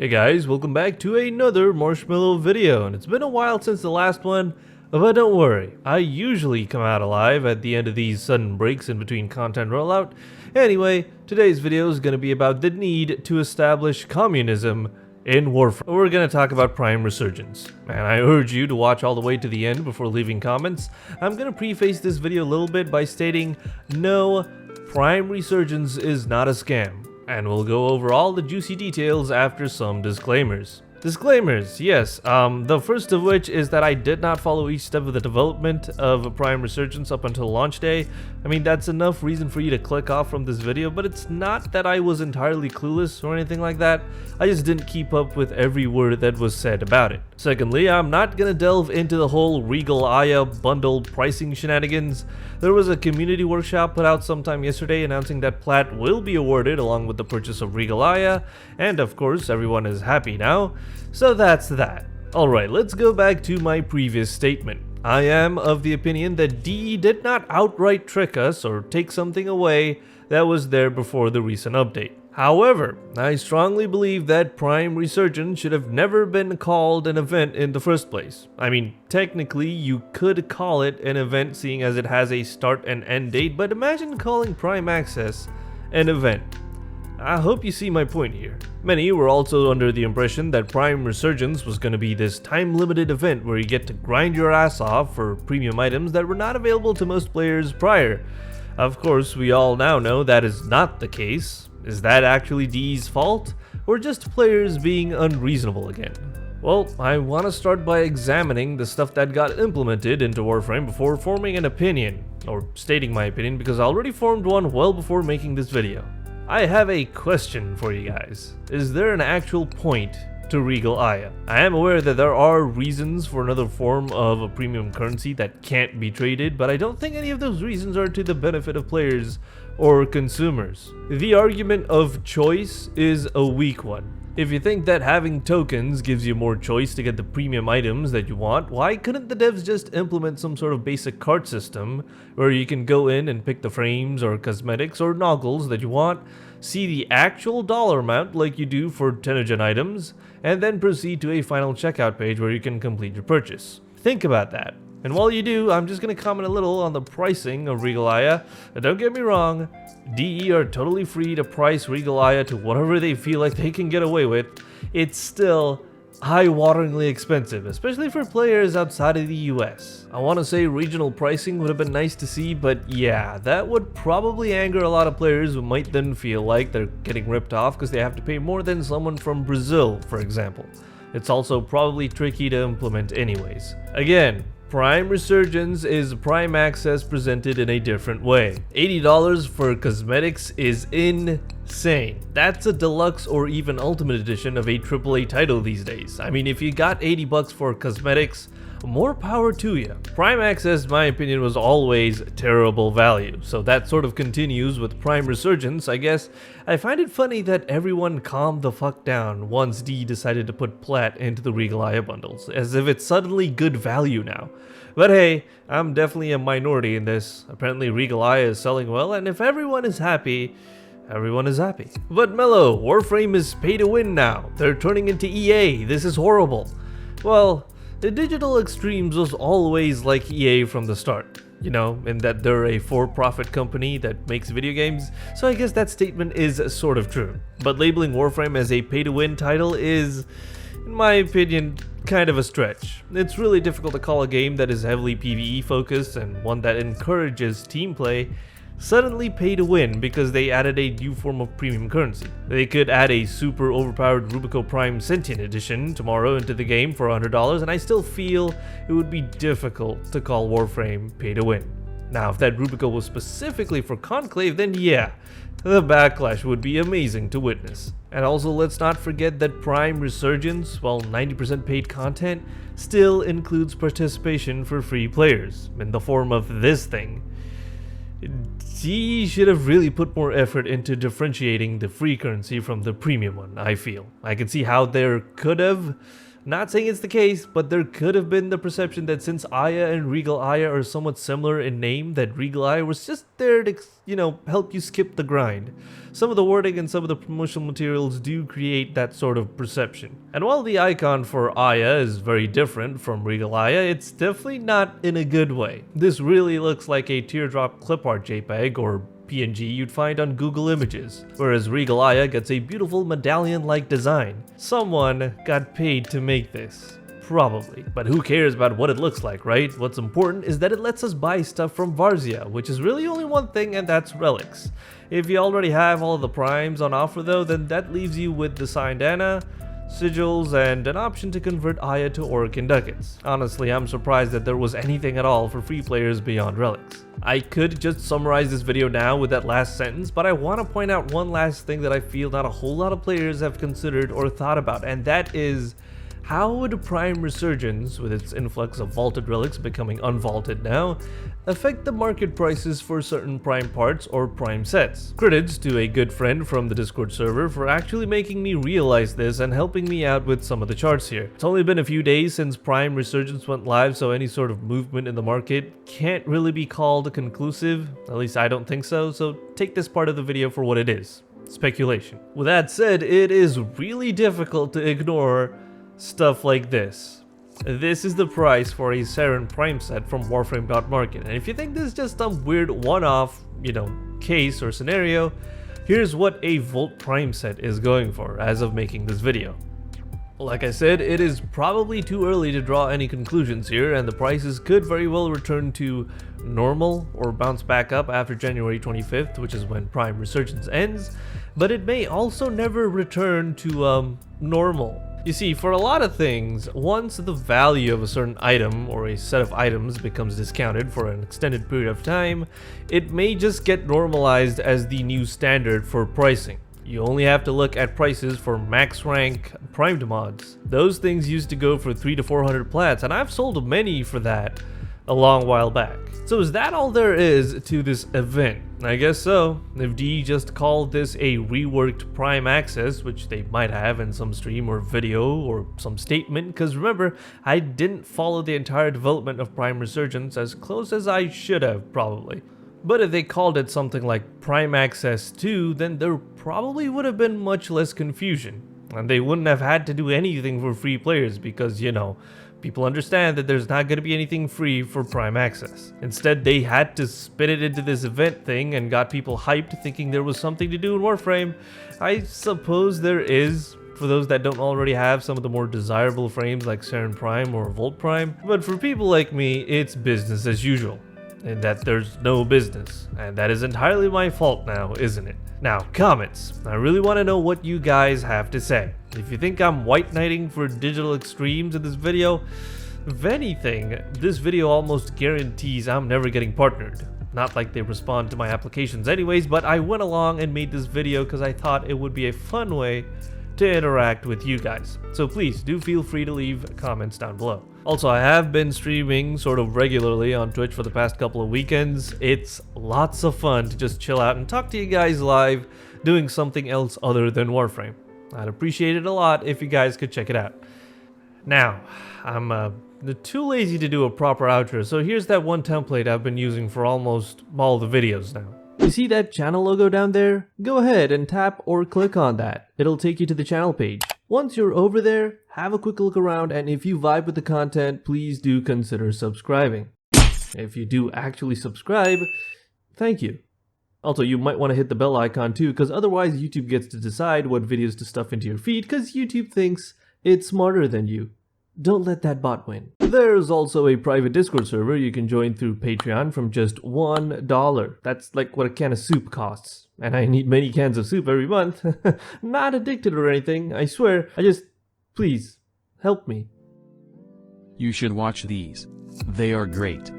Hey guys, welcome back to another Marshmallow video, and it's been a while since the last one, but don't worry, I usually come out alive at the end of these sudden breaks in between content rollout. Anyway, today's video is going to be about the need to establish communism in Warframe. We're going to talk about Prime Resurgence, and I urge you to watch all the way to the end before leaving comments. I'm going to preface this video a little bit by stating, no, Prime Resurgence is not a scam. And we'll go over all the juicy details after some disclaimers. Disclaimers, yes, the first of which is that I did not follow each step of the development of Prime Resurgence up until launch day. I mean, that's enough reason for you to click off from this video, but it's not that I was entirely clueless or anything like that. I just didn't keep up with every word that was said about it. Secondly, I'm not gonna delve into the whole Regal Aya bundle pricing shenanigans. There was a community workshop put out sometime yesterday announcing that plat will be awarded along with the purchase of Regal Aya, and of course everyone is happy now. So that's that. Alright, let's go back to my previous statement. I am of the opinion that DE did not outright trick us or take something away that was there before the recent update. However, I strongly believe that Prime Resurgence should have never been called an event in the first place. I mean, technically you could call it an event seeing as it has a start and end date, but imagine calling Prime Access an event. I hope you see my point here. Many were also under the impression that Prime Resurgence was going to be this time-limited event where you get to grind your ass off for premium items that were not available to most players prior. Of course, we all now know that is not the case. Is that actually DE's fault, or just players being unreasonable again? Well, I want to start by examining the stuff that got implemented into Warframe before forming an opinion, or stating my opinion, because I already formed one well before making this video. I have a question for you guys. Is there an actual point to Regal Aya? I am aware that there are reasons for another form of a premium currency that can't be traded, but I don't think any of those reasons are to the benefit of players or consumers. The argument of choice is a weak one. If you think that having tokens gives you more choice to get the premium items that you want, why couldn't the devs just implement some sort of basic cart system where you can go in and pick the frames or cosmetics or noggles that you want, see the actual dollar amount like you do for Tenogen items, and then proceed to a final checkout page where you can complete your purchase? Think about that. And while you do, I'm just going to comment a little on the pricing of Regal Aya. Don't get me wrong, DE are totally free to price Regal Aya to whatever they feel like they can get away with. It's still eye-wateringly expensive, especially for players outside of the US. I want to say regional pricing would have been nice to see, but yeah, that would probably anger a lot of players who might then feel like they're getting ripped off because they have to pay more than someone from Brazil, for example. It's also probably tricky to implement anyways. Again, Prime Resurgence is Prime Access presented in a different way. $80 for cosmetics is insane. That's a deluxe or even ultimate edition of a AAA title these days. I mean, if you got $80 for cosmetics, more power to you. Prime Access, in my opinion, was always terrible value, so that sort of continues with Prime Resurgence, I guess. I find it funny that everyone calmed the fuck down once D decided to put plat into the Regal Aya bundles, as if it's suddenly good value now. But hey, I'm definitely a minority in this. Apparently Regal Aya is selling well, and if everyone is happy, everyone is happy. But Mello, Warframe is pay to win now. They're turning into EA. This is horrible. Well, the Digital Extremes was always like EA from the start, you know, in that they're a for-profit company that makes video games, so I guess that statement is sort of true. But labeling Warframe as a pay-to-win title is, in my opinion, kind of a stretch. It's really difficult to call a game that is heavily PvE focused and one that encourages team play suddenly pay to win because they added a new form of premium currency. They could add a super overpowered Rubico Prime Sentient Edition tomorrow into the game for $100, and I still feel it would be difficult to call Warframe pay to win. Now, if that Rubico was specifically for Conclave, then yeah, the backlash would be amazing to witness. And also, let's not forget that Prime Resurgence, while 90% paid content, still includes participation for free players in the form of this thing. DE should have really put more effort into differentiating the free currency from the premium one, I feel. I can see how there could have Not saying it's the case, but there could have been the perception that since Aya and Regal Aya are somewhat similar in name, that Regal Aya was just there to, help you skip the grind. Some of the wording and some of the promotional materials do create that sort of perception. And while the icon for Aya is very different from Regal Aya, it's definitely not in a good way. This really looks like a teardrop clip art JPEG or PNG you'd find on Google Images, whereas Regal Aya gets a beautiful medallion-like design. Someone got paid to make this. Probably. But who cares about what it looks like, right? What's important is that it lets us buy stuff from Varzia, which is really only one thing, and that's relics. If you already have all of the primes on offer though, then that leaves you with the signed Anna, sigils, and an option to convert Aya to Orokin ducats. Honestly, I'm surprised that there was anything at all for free players beyond relics. I could just summarize this video now with that last sentence, but I want to point out one last thing that I feel not a whole lot of players have considered or thought about, and that is, how would Prime Resurgence, with its influx of vaulted relics becoming unvaulted now, affect the market prices for certain Prime parts or Prime sets? Credits to a good friend from the Discord server for actually making me realize this and helping me out with some of the charts here. It's only been a few days since Prime Resurgence went live, so any sort of movement in the market can't really be called conclusive, at least I don't think so take this part of the video for what it is: speculation. With that said, it is really difficult to ignore stuff like this. This is the price for a Saren Prime set from Warframe.market, and if you think this is just some weird one-off, case or scenario, here's what a Volt Prime set is going for as of making this video. Like I said, it is probably too early to draw any conclusions here, and the prices could very well return to normal or bounce back up after January 25th, which is when Prime Resurgence ends, but it may also never return to normal. You see, for a lot of things, once the value of a certain item or a set of items becomes discounted for an extended period of time, it may just get normalized as the new standard for pricing. You only have to look at prices for max rank primed mods. Those things used to go for 300 to 400 plats, and I've sold many for that a long while back. So is that all there is to this event? I guess so. If D just called this a reworked Prime Access, which they might have in some stream or video or some statement, because remember, I didn't follow the entire development of Prime Resurgence as close as I should have, probably. But if they called it something like Prime Access 2, then there probably would have been much less confusion. And they wouldn't have had to do anything for free players because, people understand that there's not going to be anything free for Prime Access. Instead, they had to spit it into this event thing and got people hyped thinking there was something to do in Warframe. I suppose there is, for those that don't already have some of the more desirable frames like Saren Prime or Volt Prime. But for people like me, it's business as usual. And that there's no business. And that is entirely my fault now, isn't it? Now, comments. I really want to know what you guys have to say. If you think I'm white knighting for digital extremes in this video, if anything, this video almost guarantees I'm never getting partnered. Not like they respond to my applications anyways, but I went along and made this video because I thought it would be a fun way to interact with you guys. So please do feel free to leave comments down below. Also, I have been streaming sort of regularly on Twitch for the past couple of weekends. It's lots of fun to just chill out and talk to you guys live, doing something else other than Warframe. I'd appreciate it a lot if you guys could check it out. Now, I'm too lazy to do a proper outro, so here's that one template I've been using for almost all the videos now. You see that channel logo down there? Go ahead and tap or click on that. It'll take you to the channel page. Once you're over there, have a quick look around, and if you vibe with the content, please do consider subscribing. If you do actually subscribe, thank you. Also, you might want to hit the bell icon too, because otherwise YouTube gets to decide what videos to stuff into your feed, because YouTube thinks it's smarter than you. Don't let that bot win. There's also a private Discord server you can join through Patreon from just $1. That's like what a can of soup costs. And I need many cans of soup every month. Not addicted or anything, I swear. Please, help me. You should watch these. They are great.